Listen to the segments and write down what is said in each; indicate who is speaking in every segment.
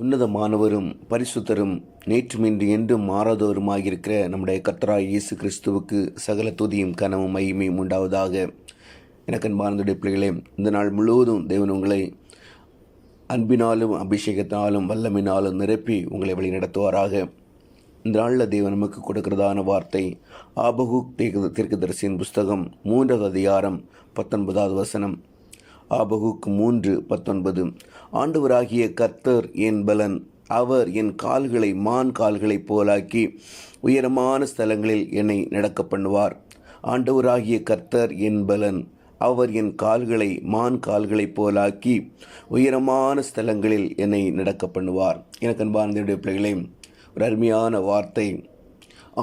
Speaker 1: உன்னதமானவரும் பரிசுத்தரும் நேற்றுமின்றி என்றும் மாறாதவருமாகியிருக்கிற நம்முடைய கர்த்தராய் இயேசு கிறிஸ்துவுக்கு சகல துதியும் கனமும் மகிமையும் உண்டாவதாக. எனக்கு அன்பார்ந்த பிள்ளைகளே, இந்த நாள் முழுவதும் தேவன் உங்களை அன்பினாலும் அபிஷேகத்தினாலும் வல்லமினாலும் நிரப்பி உங்களை வழி நடத்துவாராக. இந்த நாளில் தேவன் நமக்கு கொடுக்கிறதான வார்த்தை ஆபகுக் தீர்க்கதரிசியின் புஸ்தகம் 3வது அதிகாரம் 19வது வசனம். ஆபகுக் 3:19. ஆண்டவராகிய கர்த்தர் என் பலன், அவர் என் கால்களை மான் கால்களைப் போலாக்கி உயரமான ஸ்தலங்களில் என்னை நடக்க பண்ணுவார். ஆண்டவராகிய கர்த்தர் என் பலன், அவர் என் கால்களை மான் கால்களைப் போலாக்கி உயரமான ஸ்தலங்களில் என்னை நடக்க பண்ணுவார். எனக்கு அன்பார்ந்த பிள்ளைகளே, ஒரு அருமையான வார்த்தை.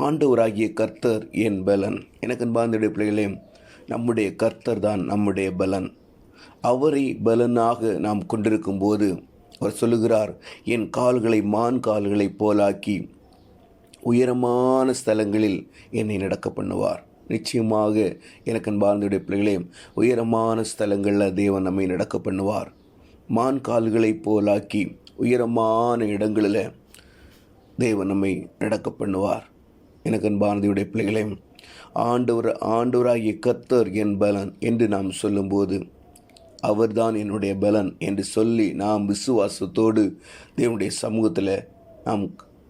Speaker 1: ஆண்டவராகிய கர்த்தர் என் பலன். எனக்கு அன்பார்ந்த பிள்ளைகளே, நம்முடைய கர்த்தர் தான் நம்முடைய பலன். அவரை பலனாக நாம் கொண்டிருக்கும் போது அவர் சொல்லுகிறார், என் கால்களை மான் கால்களைப் போலாக்கி உயரமான ஸ்தலங்களில் என்னை நடக்க பண்ணுவார். நிச்சயமாக எனக்கு அன்பார்ந்த பிள்ளைகளே, உயரமான ஸ்தலங்களில் தேவன் நம்மை நடக்க பண்ணுவார். மான் கால்களைப் போலாக்கி உயரமான இடங்களில் தேவன் நம்மை நடக்க பண்ணுவார். எனக்கு அன்பார்ந்த பிள்ளைகளே, ஆண்டவராகிய கர்த்தர் என் பலன் என்று நாம் சொல்லும்போது அவர்தான் என்னுடைய பலன் என்று சொல்லி நாம் விசுவாசத்தோடு தேவனுடைய சமூகத்தில் நாம்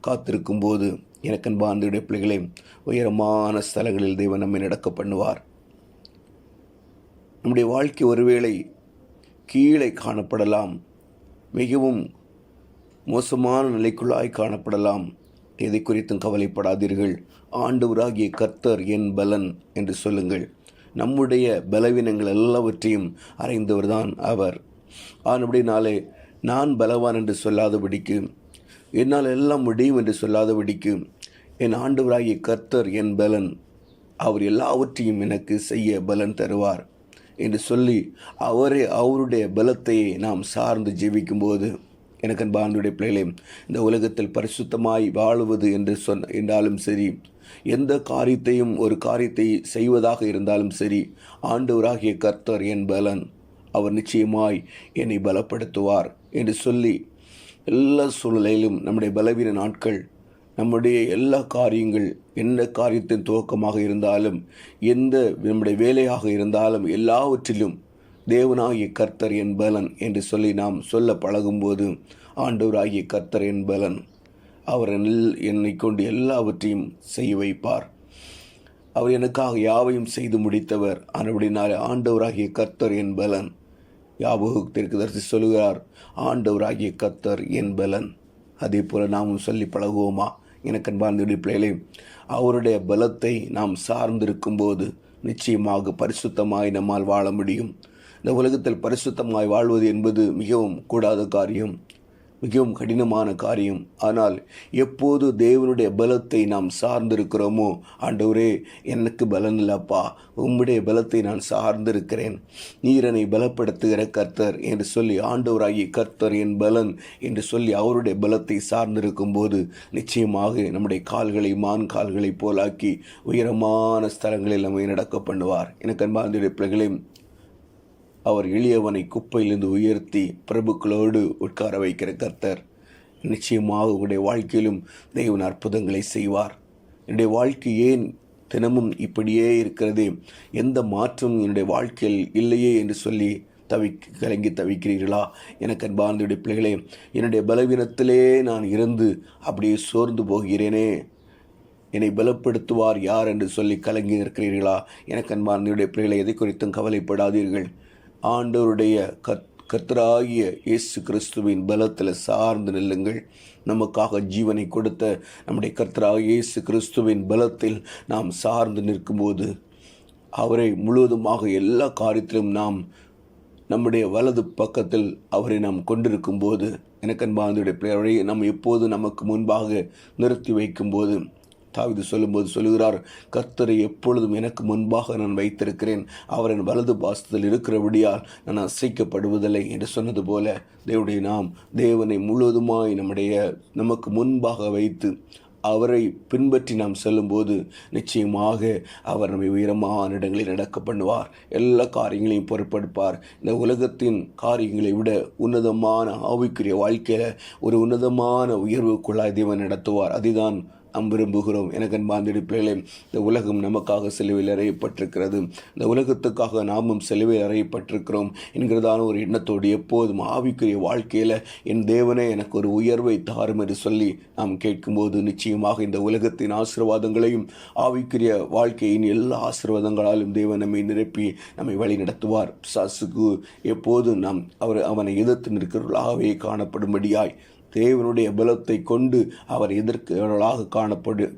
Speaker 1: காத்திருக்கும் போது எனக்கு அன்பார்ந்த பிள்ளைகளே, உயரமான ஸ்தலங்களில் தேவன் நம்மை நடக்க பண்ணுவார். நம்முடைய வாழ்க்கை ஒருவேளை கீழே காணப்படலாம், மிகவும் மோசமான நிலைக்குள்ளாய் காணப்படலாம். எதை குறித்தும் கவலைப்படாதீர்கள். ஆண்டவராகிய கர்த்தர் என் பலன் என்று சொல்லுங்கள். நம்முடைய பலவீனங்கள் எல்லாவற்றையும் அறிந்தவர் தான் அவர். ஆனபடினாலே நான் பலவான் என்று சொல்லாதபடிக்கு, என்னால் எல்லாம் முடியும் என்று சொல்லாதபடிக்கு, என் ஆண்டவராகிய கர்த்தர் என் பலன், அவர் எல்லாவற்றையும் எனக்கு செய்ய பலன் தருவார் என்று சொல்லி அவருடைய பலத்தை நாம் சார்ந்து ஜீவிக்கும்போது எனக்கு அன்பார்ந்த பிள்ளைகளே, இந்த உலகத்தில் பரிசுத்தமாய் வாழுவது என்றாலும் சரி, எந்த காரியத்தையும் ஒரு காரியத்தை செய்வதாக இருந்தாலும் சரி, ஆண்டவராகிய கர்த்தர் என் பலன், அவர் நிச்சயமாய் என்னை பலப்படுத்துவார் என்று சொல்லி எல்லா சூழ்நிலையிலும் நம்முடைய பலவீன நாட்கள், நம்முடைய எல்லா காரியங்கள், எந்த காரியத்தின் துவக்கமாக இருந்தாலும், எந்த நம்முடைய வேலையாக இருந்தாலும், எல்லாவற்றிலும் தேவனாகிய கர்த்தர் என் பலன் என்று சொல்லி நாம் சொல்ல பழகும்போது ஆண்டவராகிய கர்த்தர் என் பலன், அவர் என்னை கொண்டு எல்லாவற்றையும் செய்ய வைப்பார். அவர் எனக்காக யாவையும் செய்து முடித்தவர். ஆனபடினாலே ஆண்டவராகிய கர்த்தர் என் பலன். ஆபகுக் தீர்க்கதரிசி சொல்லுகிறார், ஆண்டவராகிய கர்த்தர் என் பலன். அதே போல நாமும் சொல்லி பழகுவோமா? எனக்கு அன்பார்ந்த பிள்ளைகளே, அவருடைய பலத்தை நாம் சார்ந்திருக்கும் போது நிச்சயமாக பரிசுத்தமாய் நம்மால் வாழ முடியும். இந்த உலகத்தில் பரிசுத்தமாய் வாழ்வது என்பது மிகவும் கூடாத காரியம், மிகவும் கடினமான காரியம். ஆனால் எப்போது தேவனுடைய பலத்தை நாம் சார்ந்திருக்கிறோமோ, ஆண்டவரே எனக்கு பலன் இல்லப்பா, உம்முடைய பலத்தை நான் சார்ந்திருக்கிறேன், நீர் என்னை பலப்படுத்துகிற கர்த்தர் என்று சொல்லி ஆண்டவராகிய கர்த்தர் என் பலன் என்று சொல்லி அவருடைய பலத்தை சார்ந்திருக்கும் போது நிச்சயமாக நம்முடைய கால்களை மான் கால்களை போலாக்கி உயரமான ஸ்தலங்களில் நம்மை நடக்க பண்ணுவார். எனக்கு அன்பார்ந்த பிள்ளைகளே, அவர் எளியவனை குப்பையிலிருந்து உயர்த்தி பிரபுக்களோடு உட்கார வைக்கிற கர்த்தர். நிச்சயமாக உங்களுடைய வாழ்க்கையிலும் தேவன் அற்புதங்களை செய்வார். என்னுடைய வாழ்க்கை ஏன் தினமும் இப்படியே இருக்கிறது, எந்த மாற்றமும் என்னுடைய வாழ்க்கையில் இல்லையே என்று சொல்லி கலங்கி தவிக்கிறீர்களா? எனக்கு அன்பார்ந்த பிள்ளைகளே, என்னுடைய பலவீனத்திலே நான் இருந்து அப்படியே சோர்ந்து போகிறேனே, என்னை பலப்படுத்துவார் யார் என்று சொல்லி கலங்கி இருக்கிறீர்களா? எனக்கு அன்பார்ந்த பிள்ளைகளை, எதை குறித்தும் கவலைப்படாதீர்கள். ஆண்டவருடைய கர்த்தராகிய இயேசு கிறிஸ்துவின் பலத்தில் சார்ந்து நில்லுங்கள். நமக்காக ஜீவனை கொடுத்த நம்முடைய கர்த்தராகிய இயேசு கிறிஸ்துவின் பலத்தில் நாம் சார்ந்து நிற்கும்போது, அவரை முழுவதுமாக எல்லா காரியத்திலும் நாம் நம்முடைய வலது பக்கத்தில் அவரை நாம் கொண்டிருக்கும் போது, எனக்கு அன்பார்ந்த பிள்ளைகளை, நாம் எப்போது நமக்கு முன்பாக நிறுத்தி வைக்கும்போது, தாவீது சொல்லும்போது சொல்லுகிறார், கர்த்தரை எப்பொழுதும் எனக்கு முன்பாக நான் வைத்திருக்கிறேன், அவர் என் வலது பாசத்தில் இருக்கிறபடியால் நான் அசைக்கப்படுவதில்லை என்று சொன்னது போல தேவனை முழுவதுமாய் நமக்கு முன்பாக வைத்து அவரை பின்பற்றி நாம் செல்லும்போது நிச்சயமாக அவர் நம்மை உயரமான இடங்களில் நடக்க பண்ணுவார். எல்லா காரியங்களையும் பொறுப்பெடுப்பார். இந்த உலகத்தின் காரியங்களை விட உன்னதமான ஆவிக்குரிய வாழ்க்கையில் ஒரு உன்னதமான உயர்வுக்குள்ளாய் தேவன் நடத்துவார். அதுதான் நாம் விரும்புகிறோம். எனக்கு அன்பார்ந்த பிள்ளைகளே, இந்த உலகம் நமக்காக சிலுவையில் அறையப்பட்டிருக்கிறது. இந்த உலகத்துக்காக நாமும் சிலுவையில் அறையப்பட்டிருக்கிறோம் என்கிறதான ஒரு எண்ணத்தோடு எப்போதும் ஆவிக்குரிய வாழ்க்கையில் என் தேவனே எனக்கு ஒரு உயர்வை தாரும் என்று சொல்லி நாம் கேட்கும்போது நிச்சயமாக இந்த உலகத்தின் ஆசீர்வாதங்களையும் ஆவிக்குரிய வாழ்க்கையின் எல்லா ஆசீர்வாதங்களாலும் தேவன் நம்மை நிரப்பி நம்மை வழி நடத்துவார். பிசாசுக்கு எப்போதும் நாம் அவனை எதிர்த்து நிற்கிறவர்களாகவே காணப்படும்படியாய் தேவனுடைய பலத்தை கொண்டு அவர் எதிர்க்கிறவர்களாக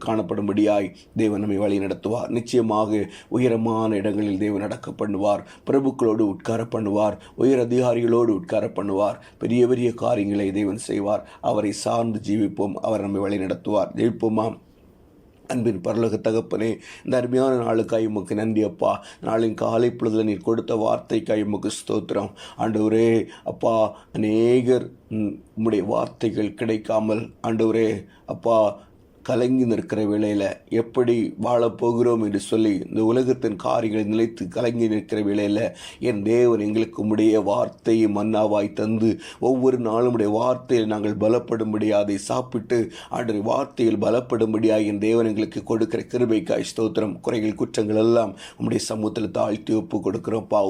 Speaker 1: காணப்படும்படியாய் தேவன் நம்மை வழி நடத்துவார். நிச்சயமாக உயரமான இடங்களில் தேவன் நடக்க பண்ணுவார். பிரபுக்களோடு உட்கார பண்ணுவார். உயர் அதிகாரிகளோடு உட்கார பண்ணுவார். பெரிய பெரிய காரியங்களை தேவன் செய்வார். அவரை சார்ந்து ஜீவிப்போம். அவர் நம்மை வழி நடத்துவார். ஜெயிப்போமா? அன்பின் பரலோக தகப்பனே, இந்த அருமையான நாளுக்காய் உமக்கு நன்றி அப்பா. நாளின் காலை பொழுதுல நீர் கொடுத்த வார்த்தைக்காய் உமக்கு ஸ்தோத்திரம். ஆண்டவரே அப்பா, அநேகர் உம்முடைய வார்த்தைகள் கிடைக்காமல் ஆண்டவரே அப்பா கலங்கி நிற்கிற வேளையில் எப்படி வாழப்போகிறோம் என்று சொல்லி இந்த உலகத்தின் காரியங்களை நிலைத்து கலங்கி நிற்கிற வேளையில் என் தேவன் எங்களுக்கு உம்முடைய வார்த்தையை மன்னாவாய் தந்து ஒவ்வொரு நாளும் உடைய வார்த்தையில் நாங்கள் பலப்படும்படியாக அதை சாப்பிட்டு ஆண்டவருடைய வார்த்தையில் பலப்படும்படியாக என் தேவன் எங்களுக்கு கொடுக்கிற கிருபைக்காய் ஸ்தோத்திரம். குறைகள் குற்றங்கள் எல்லாம் உம்முடைய சமூகத்தில் தாழ்த்தி ஒப்பு கொடுக்கிறோம்ப்பா.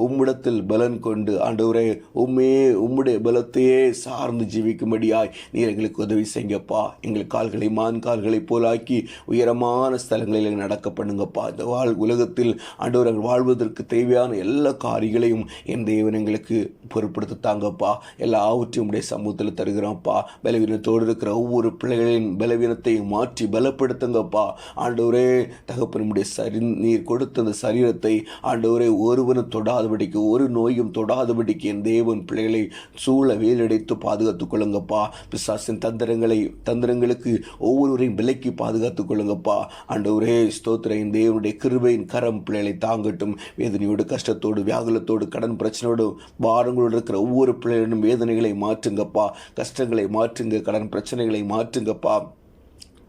Speaker 1: உம்மிடத்தில் பலன் கொண்டு ஆண்டவரே உம்முடைய பலத்தையே சார்ந்து ஜீவிக்கும்படியாய் நீர் எங்களுக்கு உதவி செய்யுங்கப்பா. எங்களுக்கு கால்களை மான் கால்களை போலாக்கி உயரமான ஸ்தலங்களில் நடக்க பண்ணுங்கப்பா. இந்த உலகத்தில் ஆண்டவர்கள் வாழ்வதற்கு தேவையான எல்லா காரியங்களையும் என் தேவன் எங்களுக்கு பொறுப்படுத்த தாங்கப்பா. எல்லாவற்றையும் உடைய சமூகத்தில் தருகிறோம்ப்பா. பலவீனத்தோடு இருக்கிற ஒவ்வொரு பிள்ளைகளின் பலவீனத்தையும் மாற்றி பலப்படுத்துங்கப்பா. ஆண்டவரே தகப்பனுடைய நீர் கொடுத்த அந்த சரீரத்தை ஆண்டவரே ஒருவனும் தொடாதபடிக்கு ஒரு நோயும் தொடாதபடிக்கு என் தேவன் பிள்ளைகளை சூழ வேலடைத்து பாதுகாத்துக் கொள்ளுங்கப்பா. பிசாசின் தந்திரங்களுக்கு ஒவ்வொருவரையும் விலைக்கு பாதுகாத்துக் கொள்ளுங்கப்பா. ஆண்டவரே ஸ்தோத்திரம். இந்த தேவனுடைய கிருபையின் கரம் பிள்ளைகளை தாங்கட்டும். வேதனையோடு கஷ்டத்தோடு வியாகுலத்தோடு கடன் பிரச்சனையோடு பாரங்களோடு இருக்கிற ஒவ்வொரு பிள்ளைகளிடம் வேதனைகளை மாற்றுங்கப்பா. கஷ்டங்களை மாற்றுங்க. கடன் பிரச்சனைகளை மாற்றுங்கப்பா.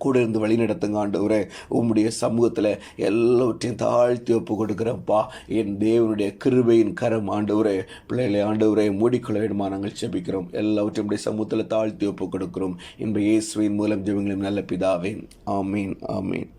Speaker 1: கூட இருந்து வழி நடத்துங்க ஆண்டவரே. உம்முடைய சமூகத்தில் எல்லாவற்றையும் தாழ்த்தி ஒப்பு கொடுக்குறப்பா. என் தேவனுடைய கிருபையின் கரம் ஆண்டவரே பிள்ளைகளை ஆண்டவரே மூடிக்கொள்ள வேண்டுமா நாங்கள் ஜெபிக்கிறோம். எல்லாவற்றையும் உடைய சமூகத்தில் தாழ்த்தி ஒப்பு கொடுக்கிறோம். இன்ப இயேசுவின் மூலம் ஜெபங்களும் நல்ல பிதாவே. ஆமீன் ஆமீன்.